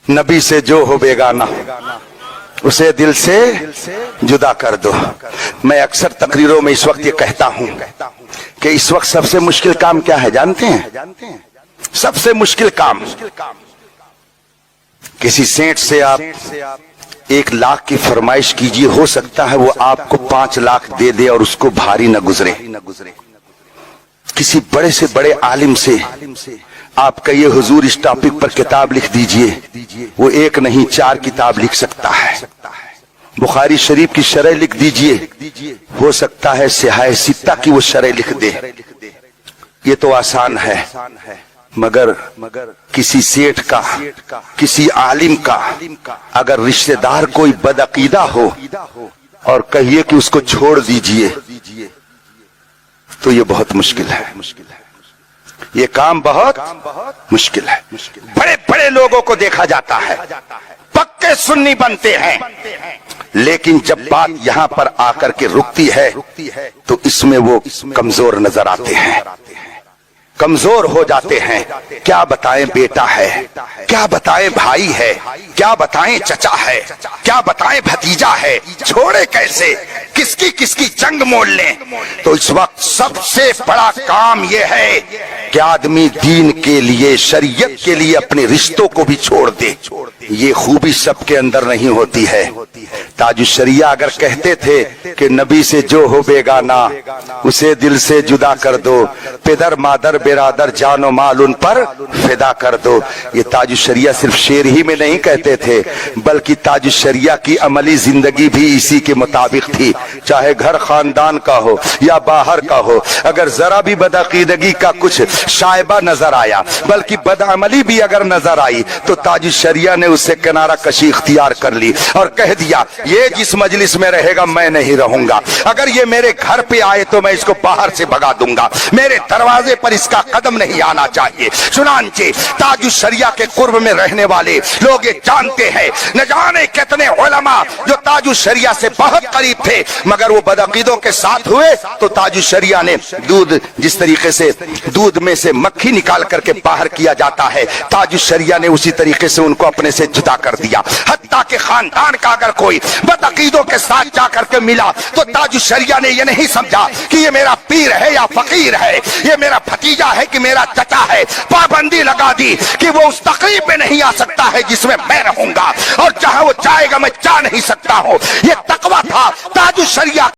نبی سے جو ہو بیگانہ اسے دل سے جدا کر دو۔ میں اکثر تقریروں میں اس وقت یہ کہتا ہوں کہ اس وقت سب سے مشکل کام کیا ہے جانتے ہیں؟ سب سے مشکل کام کسی سینٹ سے آپ 1,00,000 کی فرمائش کیجئے، ہو سکتا ہے وہ آپ کو 5 لاکھ دے دے اور اس کو بھاری نہ گزرے۔ کسی بڑے سے بڑے عالم سے آپ کہیے حضور اس ٹاپک پر کتاب لکھ دیجئے، وہ 1 نہیں 4 کتاب لکھ سکتا ہے۔ بخاری شریف کی شرح لکھ دیجئے، ہو سکتا ہے سیاہ ستہ کی وہ شرح لکھ دے۔ یہ تو آسان ہے، مگر کسی سیٹھ کا، کسی عالم کا اگر رشتہ دار کوئی بدعقیدہ ہو اور کہیے کہ اس کو چھوڑ دیجئے تو یہ بہت مشکل ہے، یہ کام بہت مشکل ہے۔ بڑے بڑے لوگوں کو دیکھا جاتا ہے پکے سنی بنتے ہیں، لیکن جب بات یہاں پر آ کر کے رکتی ہے تو اس میں وہ کمزور نظر آتے ہیں، کمزور ہو جاتے ہیں۔ کیا بتائیں بیٹا ہے، کیا بتائیں بھائی ہے، کیا بتائیں چچا ہے، کیا بتائیں بھتیجا ہے، چھوڑے کیسے، کس کی جنگ مول لیں۔ تو اس وقت سب سے بڑا کام یہ ہے کہ آدمی دین کے لیے، شریعت کے لیے اپنے رشتوں کو بھی چھوڑ دے۔ یہ خوبی سب کے اندر نہیں ہوتی ہے۔ تاج الشریعہ اگر کہتے تھے کہ نبی سے جو ہو بیگانہ اسے دل سے جدا کر دو، پدر مادر برادر جان و مال ان پر فدا کر دو، یہ تاج الشریعہ صرف شعر ہی میں نہیں کہتے تھے، بلکہ تاج الشریعہ کی عملی زندگی بھی اسی کے مطابق تھی۔ چاہے گھر خاندان کا ہو یا باہر کا ہو، اگر ذرا بھی بدعقیدگی کا کچھ شائبہ نظر آیا، بلکہ بدعملی بھی اگر نظر آئی، تو تاج الشریعہ نے اس سے کنارہ کشی اختیار کر لی اور کہہ دیا یہ جس مجلس میں رہے گا میں نہیں رہوں گا، اگر یہ میرے گھر پہ آئے تو میں اس کو باہر سے بھگا دوں گا، میرے دروازے پر اس کا قدم نہیں آنا چاہیے۔ چنانچہ تاج الشریعہ کے قرب میں رہنے والے لوگ یہ جانتے ہیں، نہ جانے کتنے علماء جو تاج الشریعہ سے بہت قریب تھے، مگر وہ بدعقیدوں کے ساتھ ہوئے تو تاج الشریعہ نے دودھ، جس طریقے سے دودھ میں سے مکھی نکال کر کے باہر کیا جاتا ہے، تاج الشریعہ نے اسی طریقے سے ان کو اپنے سے جدا کر دیا۔ حتیٰ کہ خاندان کا اگر کوئی بدعقیدوں کے ساتھ جا کر کے ملا تو تاج الشریعہ نے یہ نہیں سمجھا کہ یہ میرا پیر ہے یا فقیر ہے، یہ میرا بھتیجا ہے کہ میرا چچا ہے، پابندی لگا دی کہ وہ اس تقریب میں نہیں آ سکتا ہے جس میں میں رہوں گا، اور جہاں وہ جائے گا میں جا نہیں سکتا ہوں۔ یہ تقویٰ تھا تاج الشریعہ